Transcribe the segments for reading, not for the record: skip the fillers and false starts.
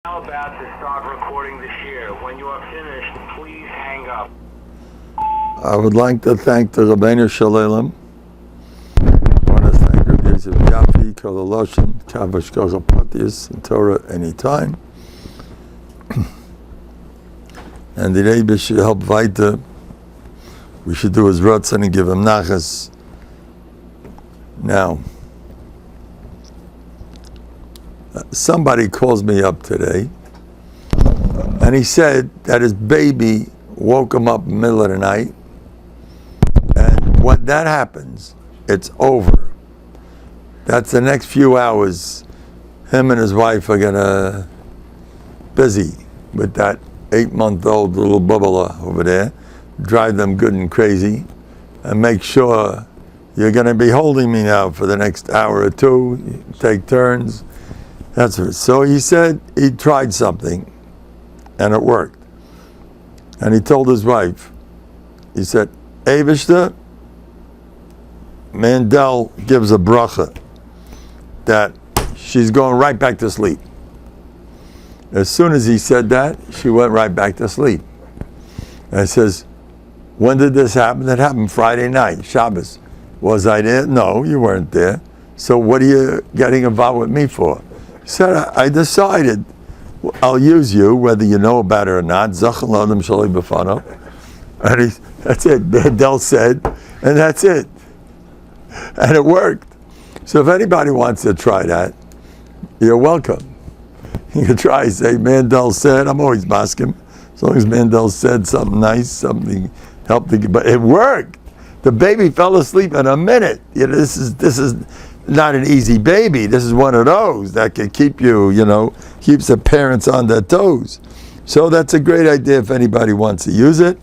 Now about to start recording the share. When you are finished, please hang up. I would like to thank the Rabbeinu Shalom. I want to thank Rabbi Yosef Yafi, Kolaloshin, Kavash Kochapatis, and Torah anytime. And the Rebbe should help weiter. We should do his Ratzon and give him Nachas. Now, somebody calls me up today, and he said that his baby woke him up in the middle of the night, and when that happens, it's over. That's the next few hours. Him and his wife are gonna busy with that 8-month-old little bubbler over there, drive them good and crazy, and make sure you're gonna be holding me now for the next hour or two. You take turns. That's it. So he said he tried something, and it worked. And he told his wife, he said, Eivishter, Mendel gives a bracha that she's going right back to sleep. As soon as he said that, she went right back to sleep. And I says, when did this happen? It happened Friday night, Shabbos. Was I there? No, you weren't there. So what are you getting involved with me for? He said, I decided I'll use you, whether you know about it or not. Zachal Adam Shalai B'fano. And that's it. Mendel said, and that's it. And it worked. So if anybody wants to try that, you're welcome. You can try, say, Mendel said, I'm always masking. As long as Mendel said something nice, something helped, but it worked. The baby fell asleep in a minute. You know, this is not an easy baby. This is one of those that can keep you, keeps the parents on their toes. So that's a great idea. If anybody wants to use it,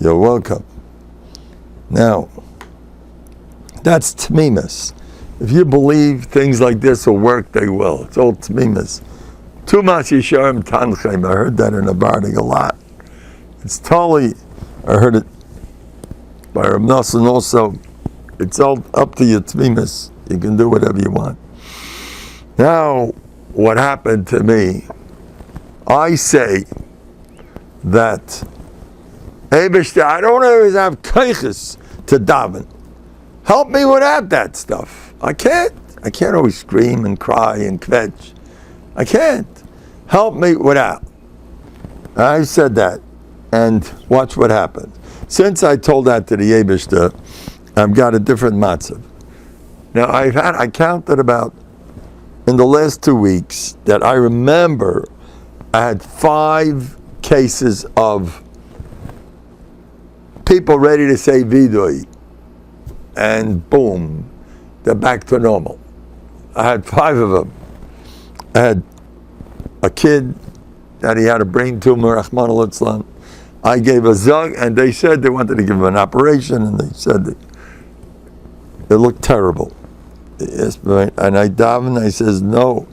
you're welcome. Now, that's tmimus. If you believe things like this will work, they will. It's all tmimus. Too much Yisharim Tanchem. I heard that in Nובהרדוק a lot. It's totally, I heard it by Reb Nosson also. It's all up to your tmimus. You can do whatever you want. Now, what happened to me, I say that I don't always have kaiches to daven. Help me without that stuff. I can't always scream and cry and kvetch. I can't. Help me without. I said that, and watch what happened. Since I told that to the Eibishter, I've got a different matzav. Now I counted about, in the last 2 weeks, that I remember I had 5 cases of people ready to say vidui, and boom, they're back to normal. I had 5 of them. I had a kid that he had a brain tumor, Rahman al-Islam. I gave a zug, and they said they wanted to give him an operation, and they said that it looked terrible. Yes, and I davened, I says, no,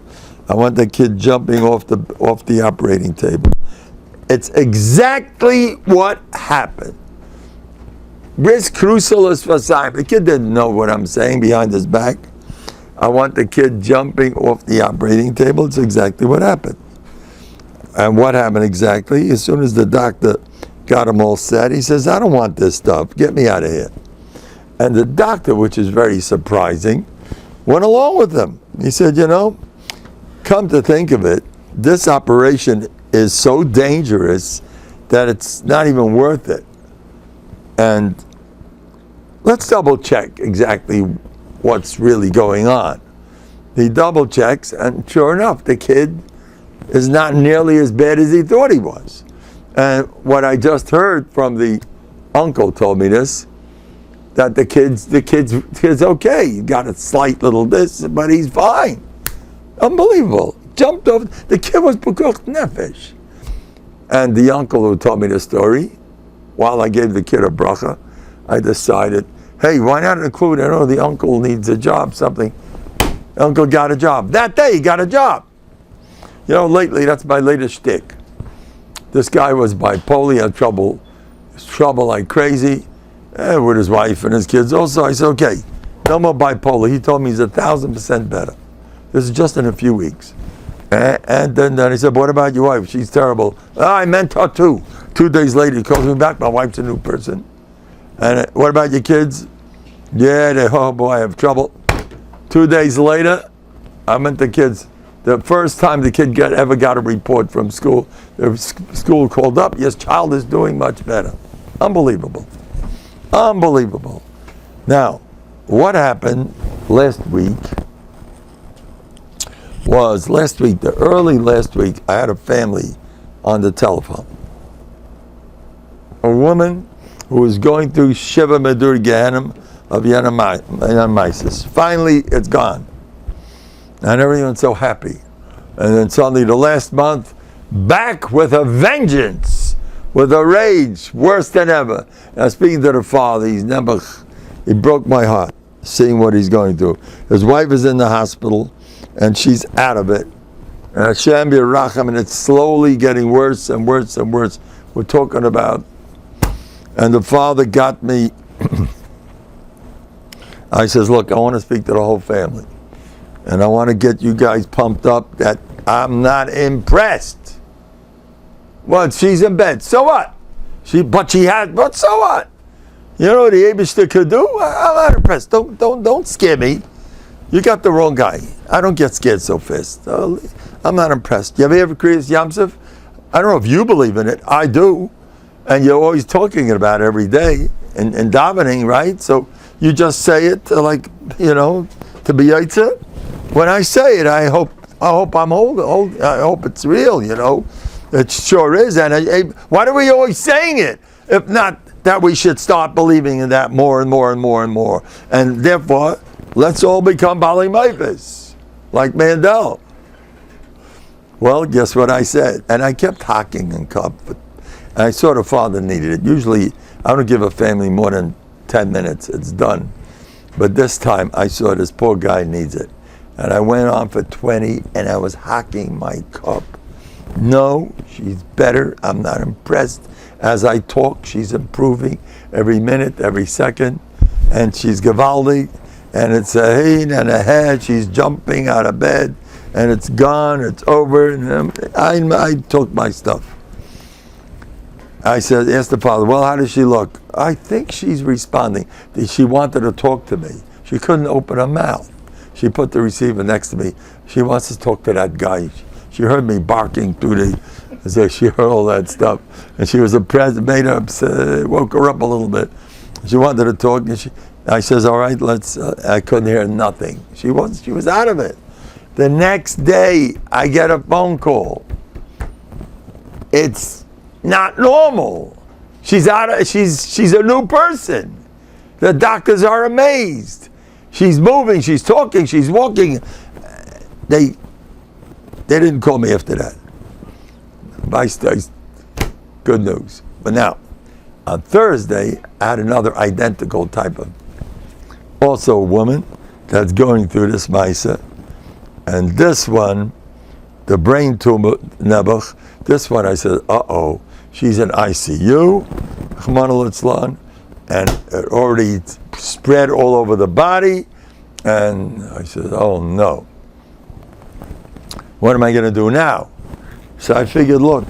I want the kid jumping off the operating table. It's exactly what happened. Bris crucialis vasayim. The kid didn't know what I'm saying behind his back. I want the kid jumping off the operating table. It's exactly what happened. And what happened exactly? As soon as the doctor got him all set, he says, I don't want this stuff. Get me out of here. And the doctor, which is very surprising, went along with him. He said, come to think of it, this operation is so dangerous that it's not even worth it. And let's double check exactly what's really going on. He double checks, and sure enough, the kid is not nearly as bad as he thought he was. And what I just heard from the uncle told me this, that the kid's okay. He got a slight little this, but he's fine. Unbelievable. Jumped over. The kid was b'kuch nefesh. And the uncle who told me the story, while I gave the kid a bracha, I decided, hey, why not include, the uncle needs a job, something. The uncle got a job. That day he got a job. Lately, that's my latest shtick. This guy was bipolar, he had trouble like crazy, with his wife and his kids also. I said, okay, no more bipolar. He told me he's 1,000% better. This is just in a few weeks. And then he said, what about your wife? She's terrible. I meant her too. 2 days later, he calls me back. My wife's a new person. And what about your kids? Yeah, oh boy, I have trouble. 2 days later, I meant the kids. The first time the kid ever got a report from school, the school called up, yes, child is doing much better. Unbelievable. Unbelievable. Now, what happened last week was early last week, I had a family on the telephone. A woman who was going through Shiva Medur Gehenim of Yanamisis. Finally, it's gone. And everyone's so happy. And then suddenly the last month, back with a vengeance, with a rage, worse than ever. Now speaking to the father, he broke my heart, seeing what he's going through. His wife is in the hospital, and she's out of it. And Hashem Yerachim, and it's slowly getting worse and worse and worse. We're talking about, and the father got me. I says, look, I want to speak to the whole family. And I want to get you guys pumped up that I'm not impressed. Well, she's in bed. So what? But so what? You know what the Eibishter could do? I'm not impressed. Don't scare me. You got the wrong guy. I don't get scared so fast. I'm not impressed. You ever Kriyas Yamsuf? I don't know if you believe in it. I do. And you're always talking about it every day in davening, right? So you just say it to be Yaitza. When I say it, I hope I'm old. I hope it's real, It sure is. And why are we always saying it? If not that we should start believing in that more and more and more and more. And therefore, let's all become Bali Maifis, like Mendel. Well, guess what I said? And I kept hocking and cup. And I saw the father needed it. Usually, I don't give a family more than 10 minutes. It's done. But this time, I saw this poor guy needs it. And I went on for 20, and I was hocking my cup. No, she's better. I'm not impressed. As I talk, she's improving every minute, every second. And she's Gavaldi. And it's a head and a head. She's jumping out of bed. And it's gone. It's over. And I took my stuff. I said, asked the father, well, how does she look? I think she's responding. She wanted to talk to me. She couldn't open her mouth. She put the receiver next to me. She wants to talk to that guy. She heard me barking through she heard all that stuff. And she was made her upset, woke her up a little bit. She wanted to talk. And I says, all right, let's, I couldn't hear nothing. She was out of it. The next day, I get a phone call. It's not normal. She's a new person. The doctors are amazed. She's moving, she's talking, she's walking. They didn't call me after that. Good news. But now, on Thursday, I had another identical type of, also a woman that's going through this Maisa. And this one, the brain tumor, Nebuch, this one I said, uh-oh, she's in ICU, Rahman al-Islam, and it already spread all over the body. And I said, oh no. What am I going to do now? So I figured, look,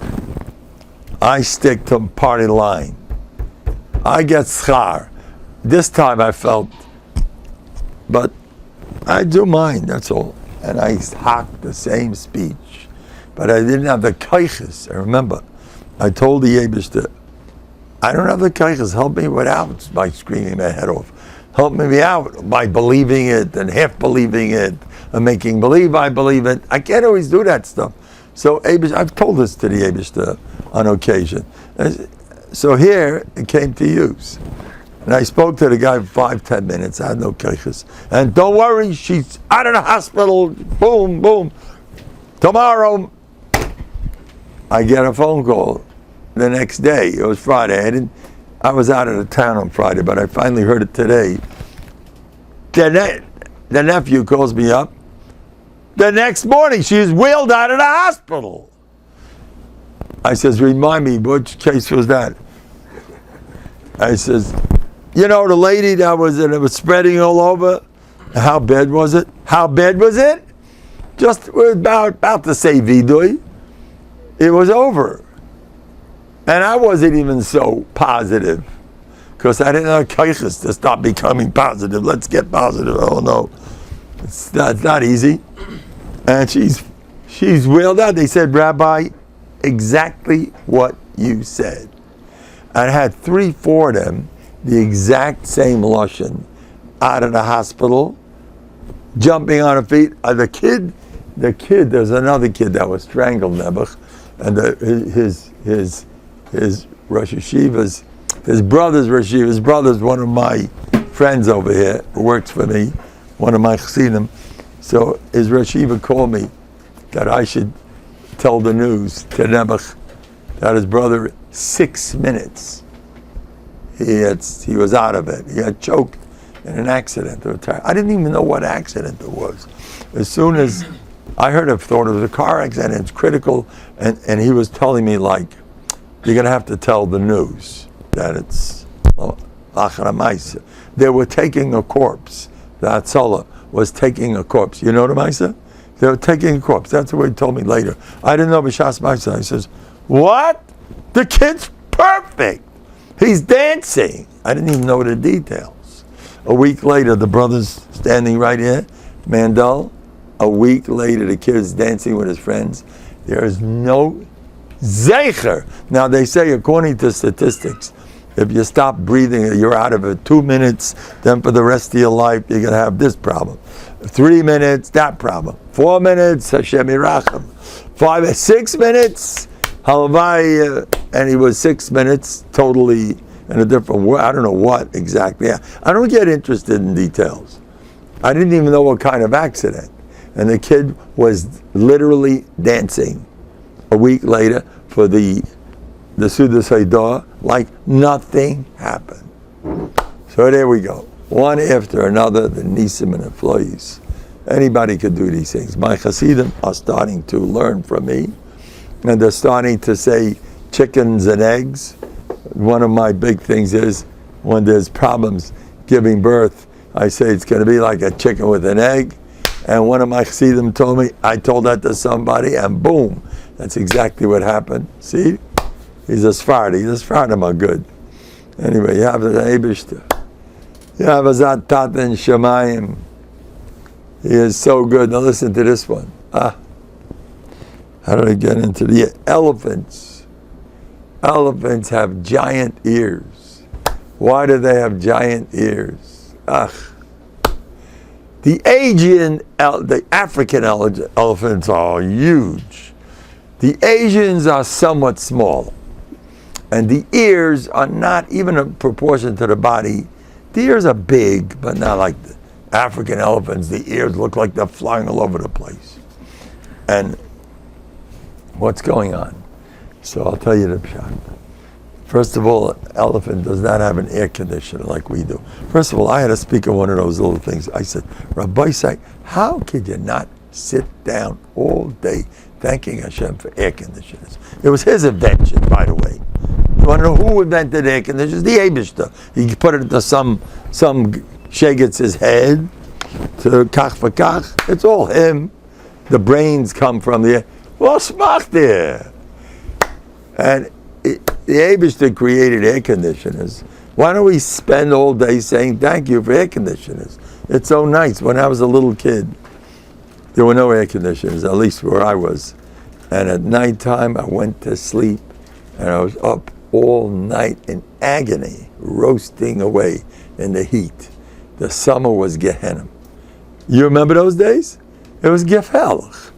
I stick to party line. I get schar. This time I felt, but I do mine, that's all. And I hocked the same speech. But I didn't have the kaiches. I remember, I told the Eibishter, I don't have the kaiches. Help me without by screaming my head off. Help me out by believing it and half believing it and making believe I believe it. I can't always do that stuff. So I've told this to the Eibishter on occasion. So here it came to use. And I spoke to the guy for 5-10 minutes. I had no kaiches. And don't worry, she's out of the hospital. Boom, boom. Tomorrow, I get a phone call the next day. It was Friday. I was out of the town on Friday, but I finally heard it today. The nephew calls me up. The next morning, she was wheeled out of the hospital. I says, remind me, which case was that? I says, you know, the lady that was, and it was spreading all over. How bad was it? How bad was it? just we're about to say vidui, it was over. And I wasn't even so positive, because I didn't have kaiches to stop becoming positive. Let's get positive. Oh no, it's not easy. And she's wheeled out. They said, Rabbi, exactly what you said. I had 3-4 of them, the exact same lashon, out of the hospital, jumping on her feet. The kid, there's another kid that was strangled, Nebuch, and his Rosh Yeshiva's, his brother's Rosh Yeshiva, his brother's one of my friends over here, who works for me, one of my chassidim. So his Rosh Yeshiva called me that I should tell the news to Nebuch that his brother, 6 minutes, he was out of it. He had choked in an accident. I didn't even know what accident it was. As soon as I heard it, thought it was a car accident, it's critical, and he was telling me, like, you're going to have to tell the news that it's Achra. They were taking a corpse. The Hatzalah was taking a corpse. You know the Maisa? They were taking a corpse. That's what he told me later. I didn't know B'Shas Maisa. He says, what? The kid's perfect. He's dancing. I didn't even know the details. A week later, the brother's standing right here, Mendel. A week later, the kid's dancing with his friends. There is no Zeicher. Now they say, according to statistics, if you stop breathing, you're out of it 2 minutes, then for the rest of your life, you're going to have this problem. 3 minutes, that problem. 4 minutes, Hashem Yirachem. 6 minutes, Halavai, and he was 6 minutes, totally in a different world. I don't know what exactly. I don't get interested in details. I didn't even know what kind of accident. And the kid was literally dancing a week later for the Sudas Haidah, like nothing happened. So there we go. One after another, the Nisim and the Flois. Anybody could do these things. My Hasidim are starting to learn from me, and they're starting to say chickens and eggs. One of my big things is when there's problems giving birth, I say it's going to be like a chicken with an egg. And one of my Hasidim told me, I told that to somebody, and boom, that's exactly what happened. See? He's a Sephardi. The Sephardim are good. Anyway, you have the Eibishter. You have Azat Tatan Shemayim. He is so good. Now listen to this one. How did I get into the elephants? Elephants have giant ears. Why do they have giant ears? The the African elephants are huge. The Asians are somewhat small. And the ears are not even in proportion to the body. The ears are big, but not like the African elephants. The ears look like they're flying all over the place. And what's going on? So I'll tell you the pshat. First of all, an elephant does not have an air conditioner like we do. First of all, I had to speak of one of those little things. I said, Rabbi Say, how could you not sit down all day thanking Hashem for air conditioners? It was his invention, by the way. You want to know who invented air conditioners? The Eibishter. He put it into some Shegetz's head, to kach v'kach. It's all him. The brains come from the air. What's smart there? And the Eibishter created air conditioners. Why don't we spend all day saying thank you for air conditioners? It's so nice. When I was a little kid, there were no air conditioners, at least where I was. And at nighttime, I went to sleep, and I was up all night in agony, roasting away in the heat. The summer was Gehenna. You remember those days? It was Gefelach.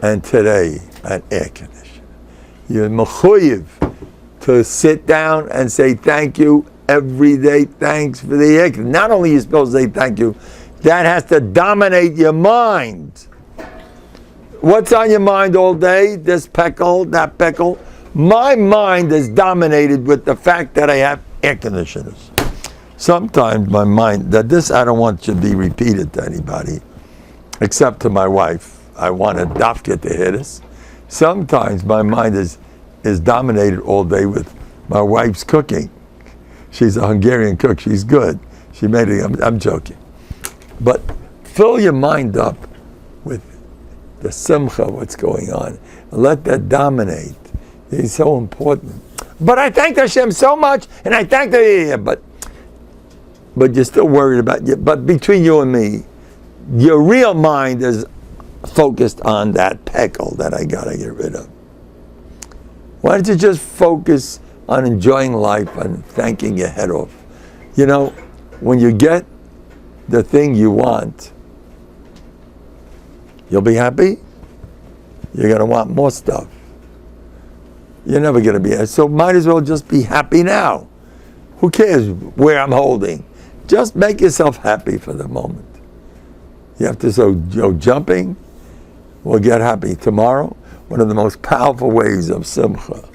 And today, an air conditioner. You're mechuyev to sit down and say thank you every day. Thanks for the air conditioner. Not only are you supposed to say thank you, that has to dominate your mind. What's on your mind all day? This peckle, that peckle. My mind is dominated with the fact that I have air conditioners. Sometimes my mind, that this I don't want to be repeated to anybody, except to my wife. I want a dafka to hear this. Sometimes my mind is dominated all day with my wife's cooking. She's a Hungarian cook. She's good. She made it. I'm joking. But fill your mind up with the simcha, what's going on. And let that dominate. It's so important. But I thank Hashem so much, and I thank but you're still worried about you. But between you and me, your real mind is focused on that peckle that I gotta get rid of. Why don't you just focus on enjoying life and thanking your head off? You know, when you get the thing you want, you'll be happy. You're gonna want more stuff. You're never gonna be happy. So might as well just be happy now. Who cares where I'm holding? Just make yourself happy for the moment. You have to go jumping, we'll get happy. Tomorrow, one of the most powerful ways of simcha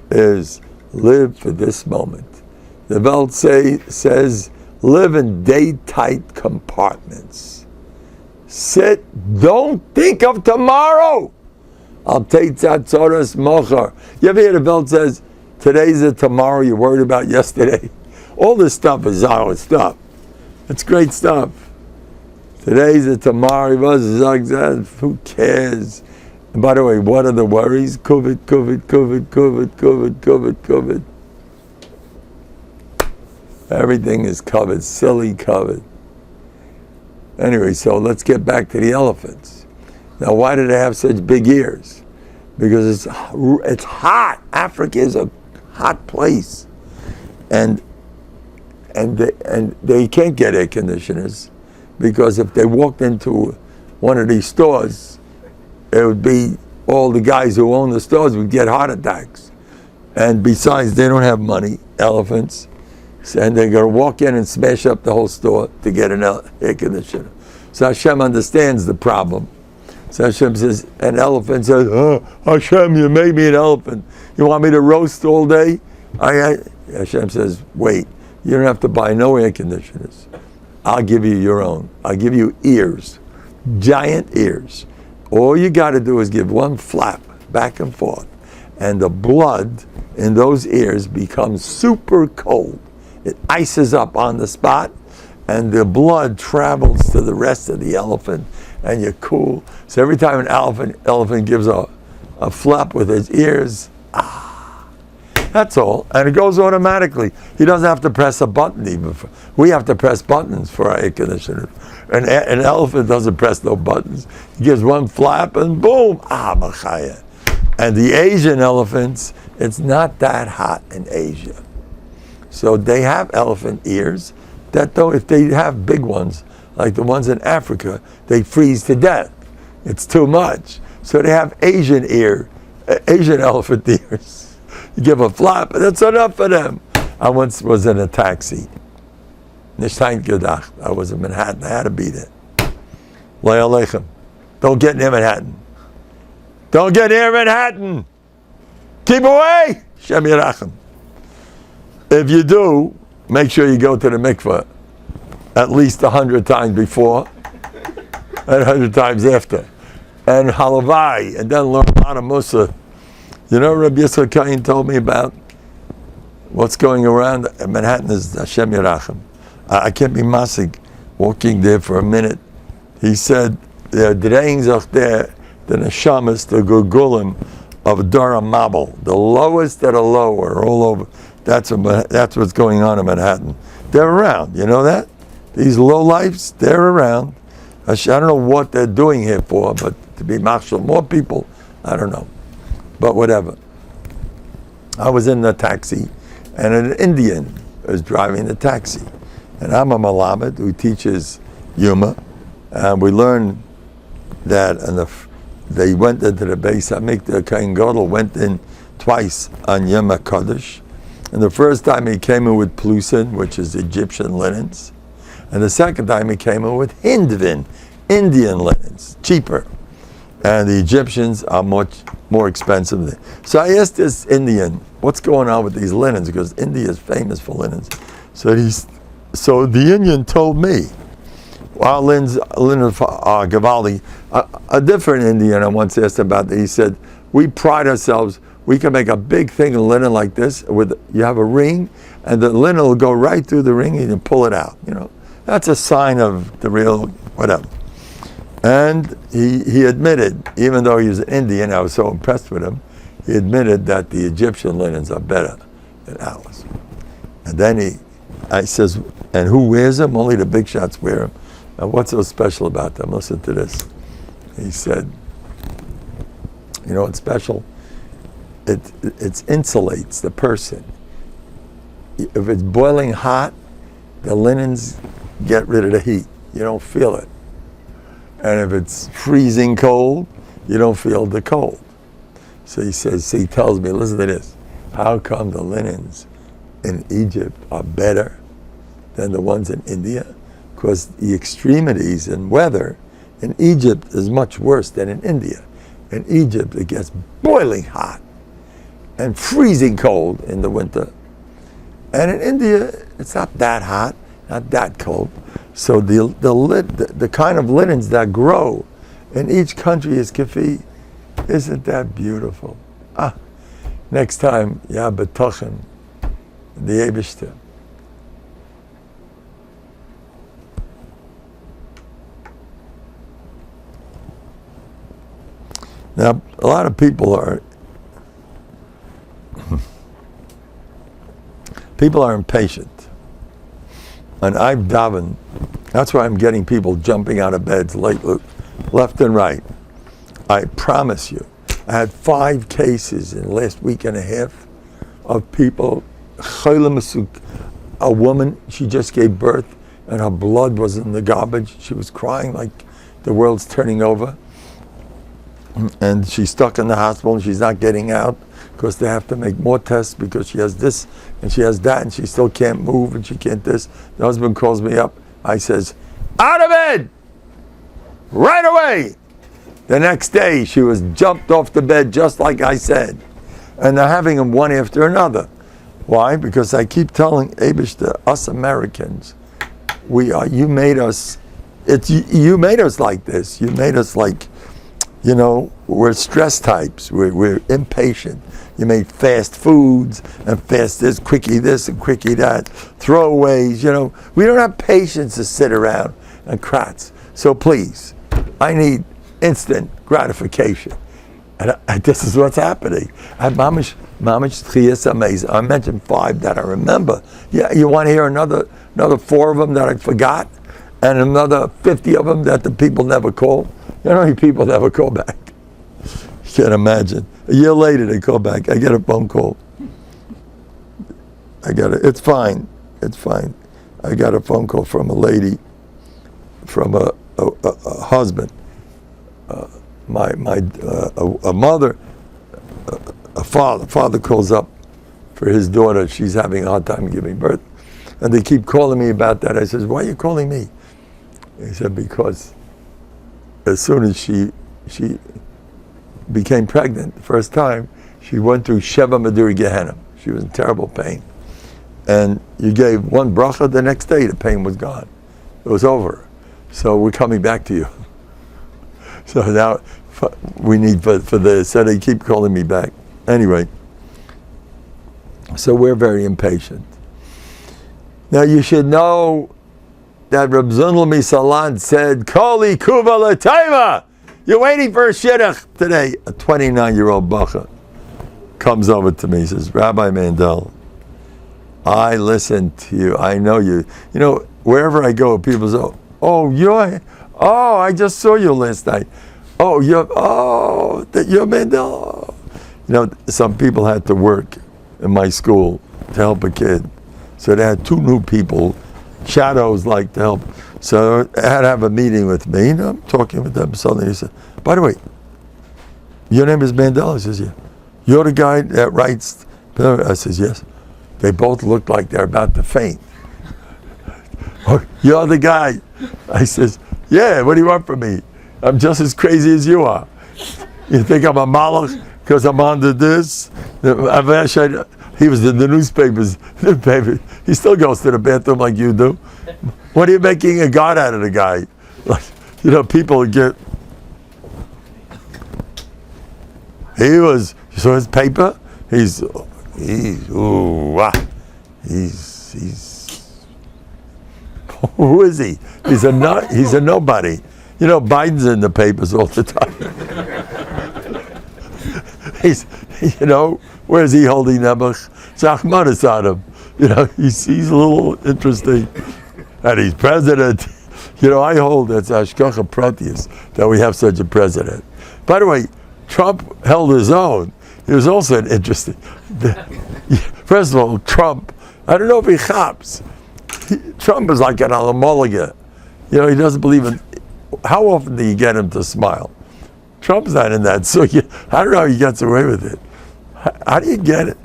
is live for this moment. The Welt says, live in day-tight compartments. Sit, don't think of tomorrow. I'll take tzatzoras mochar. You ever hear the Welt says, today's a tomorrow, you're worried about yesterday? All this stuff is our stuff. It's great stuff. Today's a tomorrow, who cares? And by the way, what are the worries? COVID. Everything is covered, silly covered. Anyway, so let's get back to the elephants. Now, why do they have such big ears? Because it's hot. Africa is a hot place, and they can't get air conditioners, because if they walked into one of these stores, it would be all the guys who own the stores would get heart attacks. And besides, they don't have money, elephants, and they're going to walk in and smash up the whole store to get an air conditioner. So Hashem understands the problem. So Hashem says, an elephant says, oh, Hashem, you made me an elephant. You want me to roast all day? Hashem says, wait, you don't have to buy no air conditioners. I'll give you your own. I'll give you ears, giant ears. All you got to do is give one flap back and forth, and the blood in those ears becomes super cold. It ices up on the spot, and the blood travels to the rest of the elephant, and you're cool. So every time an elephant gives a flap with his ears, that's all. And it goes automatically. He doesn't have to press a button even. We have to press buttons for our air conditioner. An elephant doesn't press no buttons. He gives one flap and boom, machaya. And the Asian elephants, it's not that hot in Asia. So they have elephant ears that, though, if they have big ones, like the ones in Africa, they freeze to death. It's too much. So they have Asian elephant ears. You give a flap, and that's enough for them. I once was in a taxi. I was in Manhattan. I had to beat it. Lay aleichem. Don't get near Manhattan. Don't get near Manhattan. Keep away. Shem Yerachem. If you do, make sure you go to the mikveh at least 100 times before and 100 times after. And halavai, and then learn a lot of Musa. You know, Rabbi Yisrael Kain told me about what's going around in Manhattan is Hashem Yerachem. I can't be masig walking there for a minute. He said, they're draying sich there, the neshamas, the gurgulim of Dara Mabel, the lowest that are lower, all over. That's what's going on in Manhattan. They're around, you know that? These low lifes, they're around. I don't know what they're doing here for, but to be marshal more people, I don't know. But whatever. I was in the taxi, and an Indian was driving the taxi. And I'm a Malamed who teaches Yuma, and we learned that, and they went into the Beis Hamikdash. Kohen Gadol went in twice on Yom HaKadosh. And the first time he came in with plusin, which is Egyptian linens. And the second time he came in with Hindvin, Indian linens, cheaper. And the Egyptians are much more expensive. So I asked this Indian, what's going on with these linens? Because India is famous for linens. So the Indian told me, our linens are Gavaldi. A different Indian I once asked about that, he said, we pride ourselves, we can make a big thing of linen like this, you have a ring, and the linen will go right through the ring and you pull it out. You know, that's a sign of the real, whatever. And he admitted, even though he was an Indian, I was so impressed with him, he admitted that the Egyptian linens are better than ours. And then I says, and who wears them? Only the big shots wear them. And what's so special about them? Listen to this. He said, you know what's special? It insulates the person. If it's boiling hot, the linens get rid of the heat. You don't feel it. And if it's freezing cold, you don't feel the cold. So he says, he tells me, listen to this. How come the linens in Egypt are better than the ones in India? Because the extremities in weather in Egypt is much worse than in India. In Egypt, it gets boiling hot and freezing cold in the winter. And in India, it's not that hot, not that cold. So the kind of linens that grow in each country is kafi. Isn't that beautiful? Next time, bטחון, the Eibishter. Now, a lot of people are impatient. And I've davened. That's why I'm getting people jumping out of beds left and right. I promise you. I had 5 cases in the last week and a half of people, a woman, she just gave birth and her blood was in the garbage. She was crying like the world's turning over. And she's stuck in the hospital and she's not getting out because they have to make more tests because she has this and she has that and she still can't move and she can't this. The husband calls me up. I says, out of bed! Right away! The next day she was jumped off the bed just like I said. And they're having them one after another. Why? Because I keep telling Eibishter, us Americans, you made us like this. You made us like, we're stress types. We're impatient. You made fast foods and fast this and quickie that, throwaways. We don't have patience to sit around and kratz. So please, I need instant gratification, and this is what's happening. Mamish tchiyas amazing. I mentioned 5 that I remember. Yeah, you want to hear another 4 of them that I forgot, and another 50 of them that the people never call. You know how many people never call back? You can't imagine. A year later, they call back. I get a phone call. It's fine. I got a phone call from a lady, from a husband, a mother, a father calls up for his daughter. She's having a hard time giving birth. And they keep calling me about that. I says, why are you calling me? He said, because as soon as she became pregnant the first time, she went through Sheva Maduri Gehenna. She was in terrible pain. And you gave one bracha, the next day the pain was gone. It was over. So we're coming back to you. So now we need for this. So they keep calling me back. Anyway, so we're very impatient. Now you should know that Reb Zundel Misalan said, Koli kuva l'tayva. You're waiting for a shidduch today. A 29-year-old bacha comes over to me and says, Rabbi Mendel, I listen to you. I know you. Wherever I go, people say, I just saw you last night. You're Mendel. Some people had to work in my school to help a kid. So they had 2 new people, shadows like to help. So I had to have a meeting with me, and I'm talking with them. Suddenly he said, by the way, your name is Mendel? I says, yeah. You're the guy that writes? I says, yes. They both looked like they're about to faint. You're the guy. I says, yeah, what do you want from me? I'm just as crazy as you are. You think I'm a malach because I'm under this? He was in the newspapers. He still goes to the bathroom like you do. What are you making a god out of the guy? People get... You saw his paper? He's who is he? He's a nobody. You know, Biden's in the papers all the time. He's, you know, where's he holding Nebuch? Zachman is on him. You know, he's a little interesting. And he's president. You know, I hold that's Ashkacha Pratius that we have such a president. By the way, Trump held his own. He was also an interesting. First of all, Trump, I don't know if he chops. Trump is like an alamoliga. You know, he doesn't believe in. How often do you get him to smile? Trump's not in that, so I don't know how he gets away with it. How do you get it?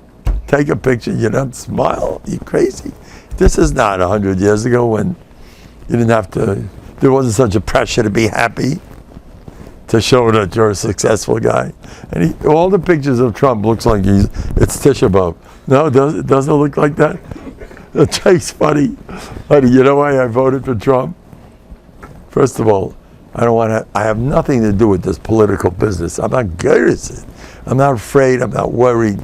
Take a picture, you don't smile? You crazy? This is not 100 years ago when you didn't have to, there wasn't such a pressure to be happy, to show that you're a successful guy. And all the pictures of Trump looks like it's Tishpeb. No, it doesn't look like that. It's funny. You know why I voted for Trump? First of all, I have nothing to do with this political business. I'm not good at it. I'm not afraid. I'm not worried.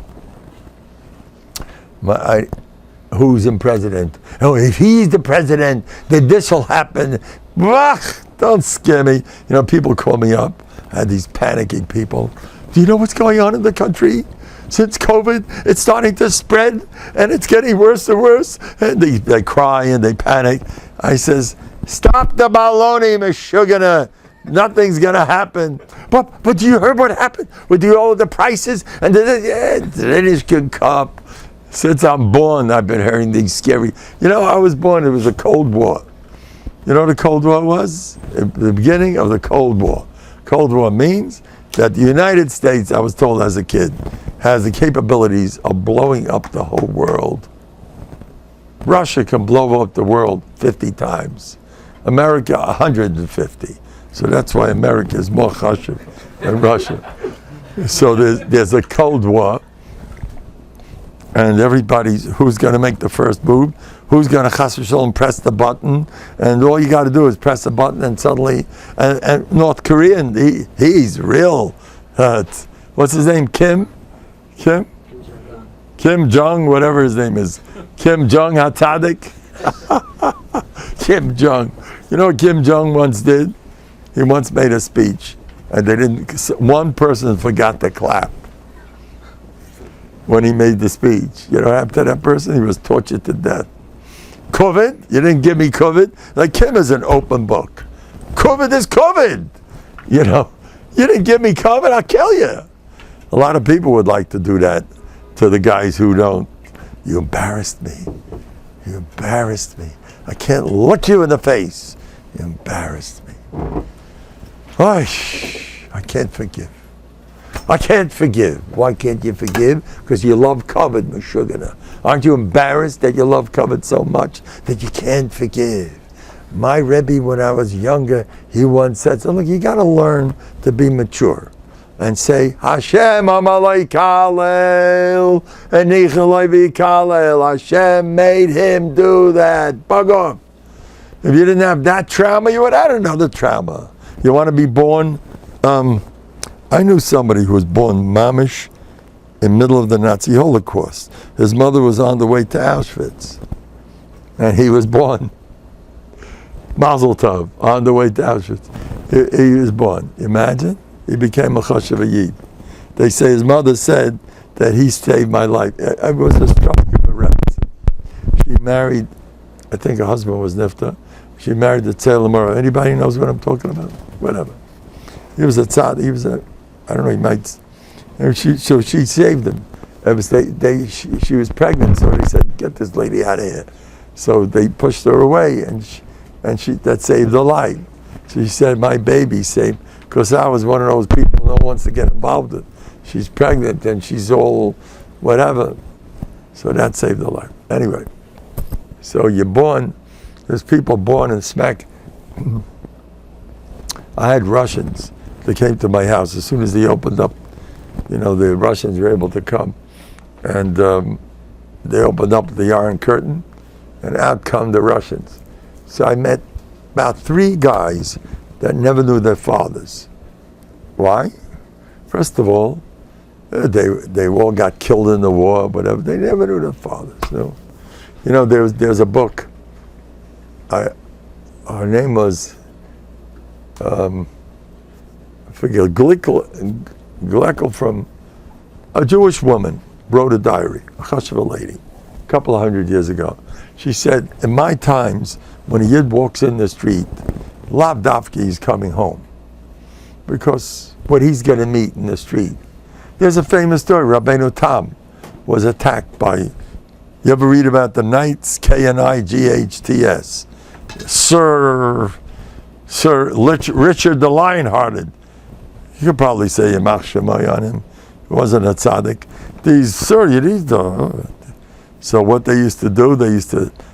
Who's in president? Oh, if he's the president, then this will happen. Don't scare me. You know, people call me up. I had these panicking people. Do you know what's going on in the country? Since COVID, it's starting to spread, and it's getting worse and worse. And they cry and they panic. I says, stop the baloney, Meshugana. Nothing's gonna happen. But you heard what happened with all the prices and the British cup. Since I'm born, I've been hearing these scary. You know, I was born. It was a Cold War. You know what the Cold War was? The beginning of the Cold War. Cold War means that the United States, I was told as a kid, has the capabilities of blowing up the whole world. Russia can blow up the world 50 times. America, 150. So that's why America is more chashuv than Russia. So there's a Cold War, and everybody's who's going to make the first move, who's going to chas v'sholom press the button, and all you got to do is press the button, and suddenly, and North Korean, he's real. What's his name? Kim Jong, whatever his name is. Kim Jong HaTzadik. Kim Jong. You know what Kim Jong once did? He once made a speech, and one person forgot to clap when he made the speech. You know what happened to that person? He was tortured to death. COVID? You didn't give me COVID? Like, Kim is an open book. COVID is COVID. You know, you didn't give me COVID, I'll kill you. A lot of people would like to do that to the guys who don't. You embarrassed me. You embarrassed me. I can't look you in the face. You embarrassed me. I can't forgive. I can't forgive. Why can't you forgive? Because you love covet, Meshugana. Aren't you embarrassed that you love covet so much that you can't forgive? My Rebbe, when I was younger, he once said, so look, you got to learn to be mature and say, Hashem amalei kalel, enichalei v'kalel. Hashem made him do that. Bug off. If you didn't have that trauma, you would have another trauma. You want to be born? I knew somebody who was born mamish in the middle of the Nazi Holocaust. His mother was on the way to Auschwitz, and he was born Mazel Tov, on the way to Auschwitz. He was born. Imagine? He became a chashuv yid. They say his mother said that he saved my life. I was a stormtrooper rep. She married, I think her husband was Nifta. She married the Tzei Lamora. Anybody knows what I'm talking about? Whatever. He was a tzad. He was a, I don't know, he might. And so she saved him. She was pregnant, so they said, get this lady out of here. So they pushed her away, and that saved her life. So she said, my baby saved, because I was one of those people no one wants to get involved with. She's pregnant, and she's all whatever. So that saved her life. Anyway, so you're born, there's people born in smack. I had Russians that came to my house as soon as they opened up. You know, the Russians were able to come, and they opened up the Iron Curtain, and out come the Russians. So I met about 3 guys that never knew their fathers. Why? First of all, they all got killed in the war, whatever. They never knew their fathers. No? You know, there's a book. Her name was I forget, Gleckel from a Jewish woman wrote a diary, a chashuva lady, a couple of 100 years ago. She said, in my times, when a Yid walks in the street, lav dafki is coming home, because what he's going to meet in the street. There's a famous story. Rabbeinu Tam was attacked by, you ever read about the Knights? Knights. Sir Richard the Lionhearted. You could probably say Yamach Shemai on him. He wasn't a tzaddik. So what they used to do,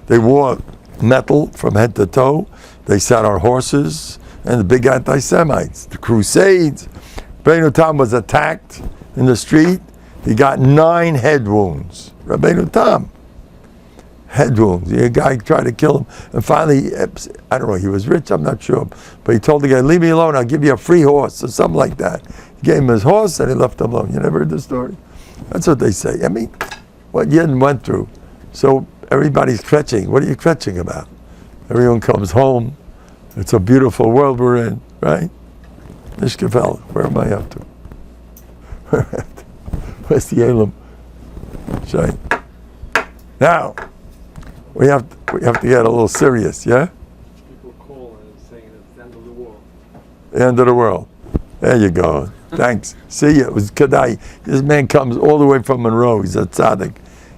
they wore metal from head to toe. They sat on horses, and the big anti-Semites, the Crusades. Rabbeinu Tam was attacked in the street. He got 9 head wounds. Rabbeinu Tam. Head wounds. A guy tried to kill him. And finally, I don't know, he was rich, I'm not sure. But he told the guy, leave me alone, I'll give you a free horse, or something like that. He gave him his horse, and he left him alone. You never heard the story? That's what they say. I mean, what Yidden went through. So everybody's kvetching. What are you kvetching about? Everyone comes home. It's a beautiful world we're in, right? Nishkevel, where am I up to? Where's the Elam? Shine. Now, we have to get a little serious, yeah? People call and saying it's the end of the world. The end of the world. There you go. Thanks. See, it was Kedai. This man comes all the way from Monroe. He's a tzaddik.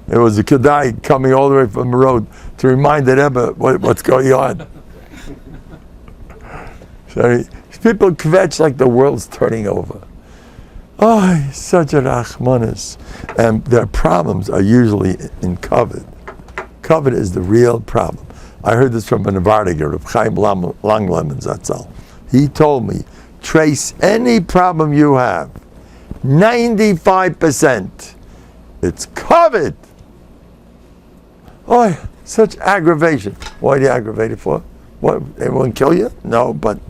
It was a Kedai coming all the way from Monroe to remind the Rebbe what's going on. So people kvetch like the world's turning over. Oh, such a rachmanis. And their problems are usually in covet. Covet is the real problem. I heard this from a Novandig, of Chaim Langlemon Zatzal. He told me, trace any problem you have, 95%, it's covet. Oh, such aggravation. Why do you aggravate it for? What, everyone kill you? No, but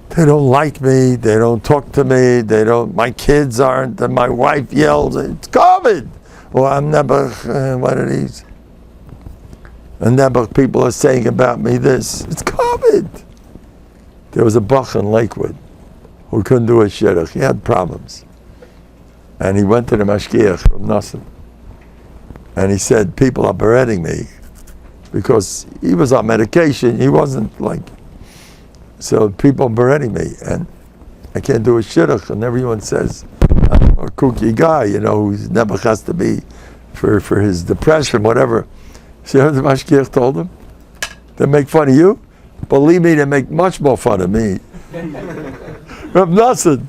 they don't like me, they don't talk to me, my kids aren't, and my wife yells, it's covet. Well, I'm never, what are these? And never people are saying about me this. It's covet. There was a bach in Lakewood who couldn't do a shidduch. He had problems. And he went to the mashgiach from Nussin. And he said, people are beretting me. Because he was on medication. He wasn't like... So people are beretting me. And I can't do a shidduch. And everyone says, I'm a kooky guy, who never has to be for his depression, whatever. See what the mashgiach told him? They make fun of you? Believe me, they make much more fun of me. Reb Nassim,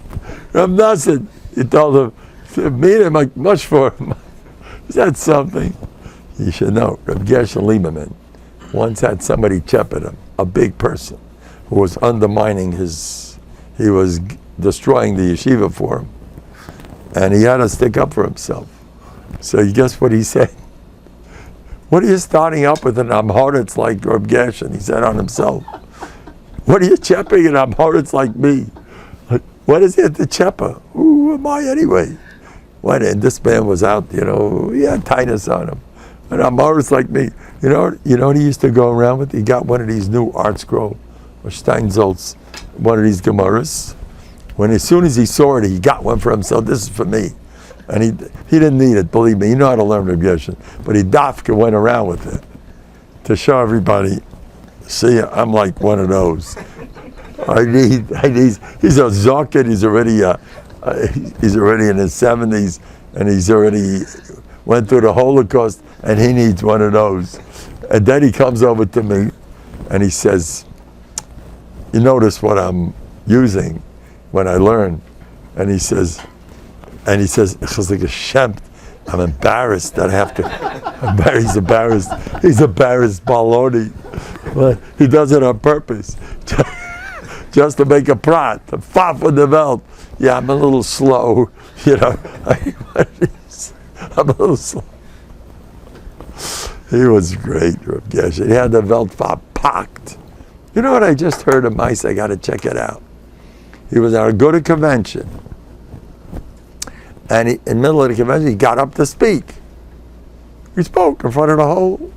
he told him, me they make much for him. Is that something? You should know, Reb Gershon Lieberman once had somebody chep at him, a big person, who was undermining he was destroying the yeshiva for him. And he had to stick up for himself. So you guess what he said? What are you starting up with an Amhoritz like Reb Gershon? He said on himself. What are you chepping an Amhoritz like me? What is it to chepper? Who am I anyway? What? And this man was out, he had tightness on him. An Amhoritz like me. You know what he used to go around with? He got one of these new Art Scroll or Steinsaltz, one of these Gemaras. As soon as he saw it, he got one for himself. This is for me. And he didn't need it, believe me. You know how to learn Reb Gershon. But he dafka went around with it to show everybody, see, I'm like one of those. He's a zoket, he's already in his 70s, and he's already went through the Holocaust, and he needs one of those. And then he comes over to me, and he says, you notice what I'm using when I learn. And he says, I'm embarrassed that I have to. He's embarrassed, baloney. But he does it on purpose, just to make a prat, to fop with the belt. Yeah, I'm a little slow, I'm a little slow. He was great, Reb Gershon. He had the belt packed. You know what I just heard of mice? I got to check it out. He was at a good convention. And in the middle of the convention, he got up to speak. He spoke in front of the whole.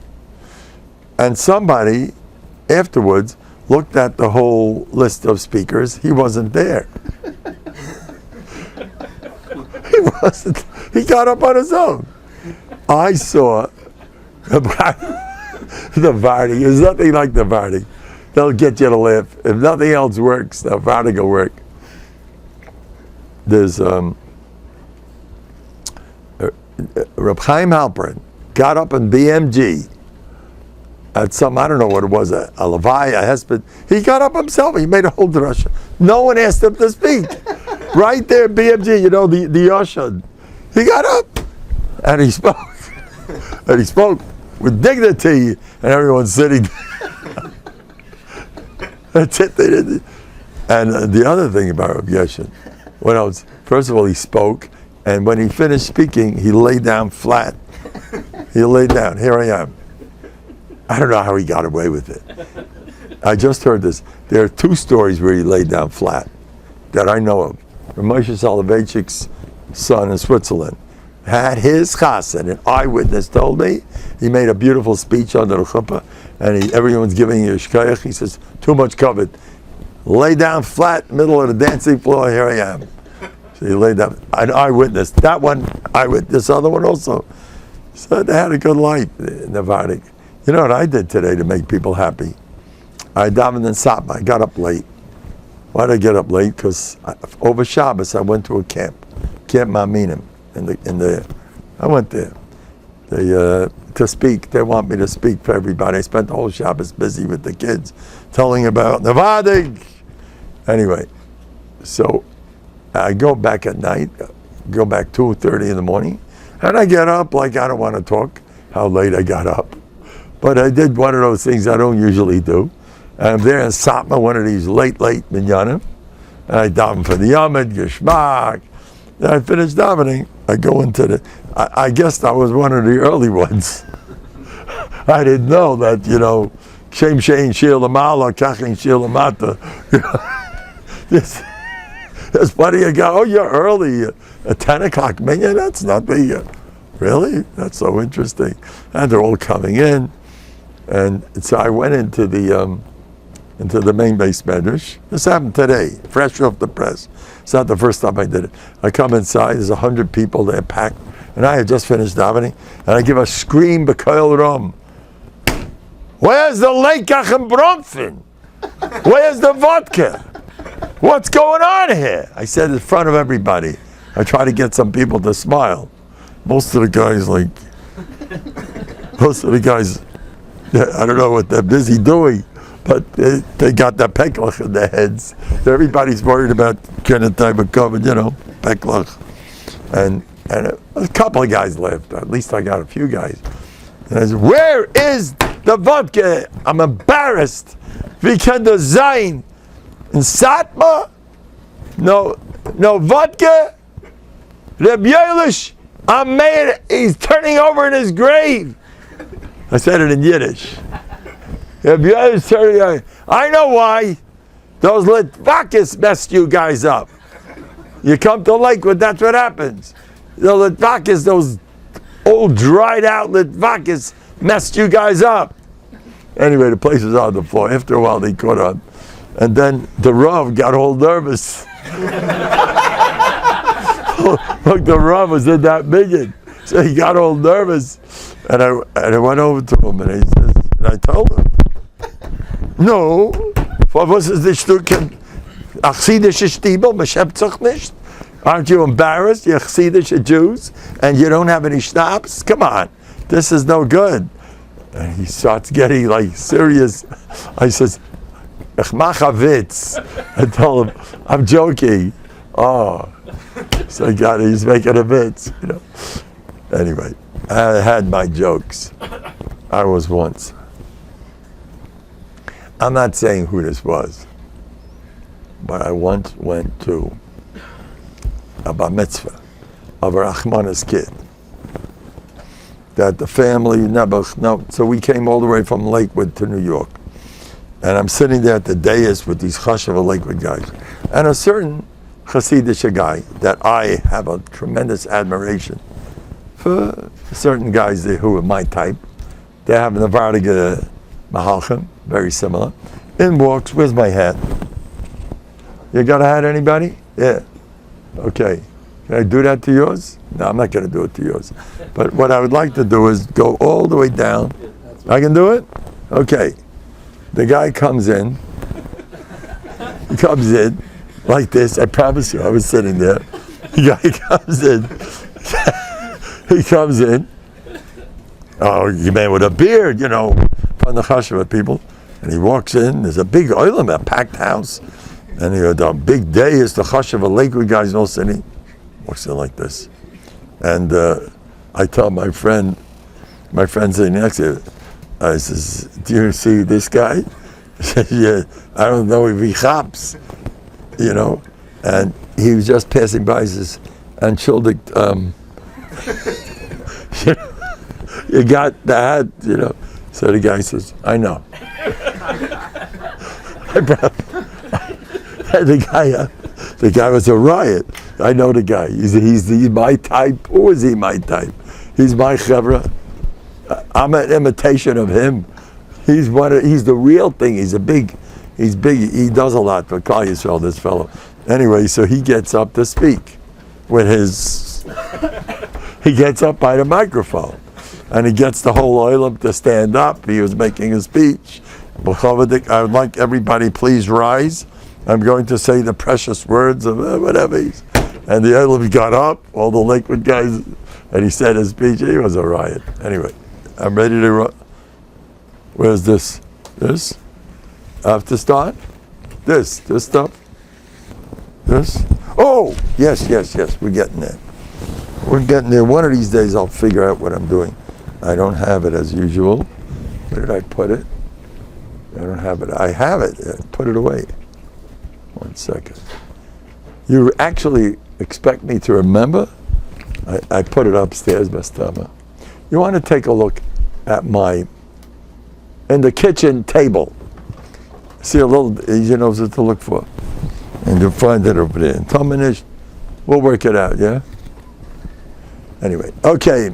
And somebody afterwards looked at the whole list of speakers. He wasn't there. He got up on his own. I saw the Vardy. There's nothing like the Vardy. They'll get you to laugh. If nothing else works, the Vardy will work. There's Reb Chaim Halperin got up in BMG at some, I don't know what it was, a Levi, a Hesped. He got up himself. He made a whole drasha. No one asked him to speak. Right there, BMG, the Yashad. He got up and he spoke. And he spoke with dignity, and everyone's sitting. That's it. They did. And the other thing about Rabbi Yeshin, first of all, he spoke, and when he finished speaking, he lay down flat. He laid down. Here I am. I don't know how he got away with it. I just heard this. There are 2 stories where he laid down flat that I know of. Moshe Soloveitchik's son in Switzerland had his chassan, an eyewitness told me. He made a beautiful speech under the chuppah, and everyone's giving you a shkayach. He says, too much covered. Lay down flat, middle of the dancing floor, here I am. So he laid down, an eyewitness. That one, eyewitness, this other one also. So they had a good life in Novanik. You know what I did today to make people happy? I davened in Satmar. I got up late. Why did I get up late? Because over Shabbos I went to a camp Ma'aminim. I went there. To speak. They want me to speak for everybody. I spent the whole Shabbos busy with the kids, telling about Novanik. Anyway, so I go back at night, go back 2:30 in the morning, and I get up like I don't want to talk how late I got up. But I did one of those things I don't usually do. And I'm there in Satmar, one of these late minyanim, and I daven for the Yamid, Geshmak. Then I finish davening. I go into I guess I was one of the early ones. I didn't know that, Shem Shein Shir Lamala, Kachin Shir Lamata. There's plenty of guys, you're early, at 10 o'clock minyan, that's not me. Really? That's so interesting. And they're all coming in. And so I went into the main base medrash. This happened today, fresh off the press. It's not the first time I did it. I come inside, there's 100 people there packed, and I had just finished davening, and I give a scream, B'koil Rom. Where's the Leikach and Bronfen? Where's the vodka? What's going on here? I said in front of everybody. I try to get some people to smile. Most of the guys, I don't know what they're busy doing, but they got the peklach in their heads. Everybody's worried about kind of type of COVID, peklach. And a couple of guys left. At least I got a few guys. And I said, where is the vodka? I'm embarrassed. We can design in Satmar. No vodka. Reb Yeilish, he's turning over in his grave. I said it in Yiddish. I know why. Those Litvakis messed you guys up. You come to Lakewood, that's what happens. The Litvakis, those old dried out Litvakis messed you guys up. Anyway, the place was on the floor. After a while, they caught on. And then the Rav got all nervous. Look, the Rav was in that million. So he got all nervous. And I went over to him and I told him, no, for was ist die Stückchen Achsidische Stiebel, beschäftigt sich nicht? Aren't you embarrassed, you Achsidische Jews, and you don't have any schnapps? Come on, this is no good. And he starts getting serious. I says, ich mach a Witz. I told him, I'm joking. Oh, so he's making a Witz, Anyway, I had my jokes. I was once. I'm not saying who this was, but I once went to a bar mitzvah of a Rachmana's kid. That the family so we came all the way from Lakewood to New York. And I'm sitting there at the dais with these Chashav Lakewood guys. And a certain Hasidic guy that I have a tremendous admiration for certain guys who are my type. They have Novanik Mahalchim, very similar. In walks, where's my hat? You got a hat, anybody? Yeah. Okay. Can I do that to yours? No, I'm not going to do it to yours. But what I would like to do is go all the way down. I can do it? Okay. The guy comes in. He comes in like this. I promise you, I was sitting there. The guy comes in. He comes in. Oh, you man with a beard, you know, from the chashuva people. And he walks in. There's a big oilam, a packed house. And the big day is the chashuva Lakewood guys all sitting. Walks in like this. And I tell my friend sitting next to him, I says, do you see this guy? He says, yeah, I don't know if he hops, you know. And he was just passing by, he says, entschuldigt, you got the hat, you know. So the guy says, I know. The guy was a riot. I know the guy. He's my type. Who is he my type? He's my chevra. I'm an imitation of him. He's the real thing. He's big. He does a lot for Klal Yisrael, this fellow. Anyway, so he gets up to speak with he gets up by the microphone. And he gets the whole oilam to stand up. He was making a speech. I would like everybody, please rise. I'm going to say the precious words of whatever. And the oilam got up, all the Lakewood guys, and he said his speech. He was a riot. Anyway, I'm ready to run. Where's this? This? I have to start? This stuff? This? Oh, yes. We're getting there. We're getting there. One of these days I'll figure out what I'm doing. I don't have it as usual. Where did I put it? I don't have it. I have it. Put it away. 1 second. You actually expect me to remember? I put it upstairs, Bastama. You want to take a look at in the kitchen table. See a little, you know what to look for. And you'll find it over there. We'll work it out, yeah? Anyway, okay.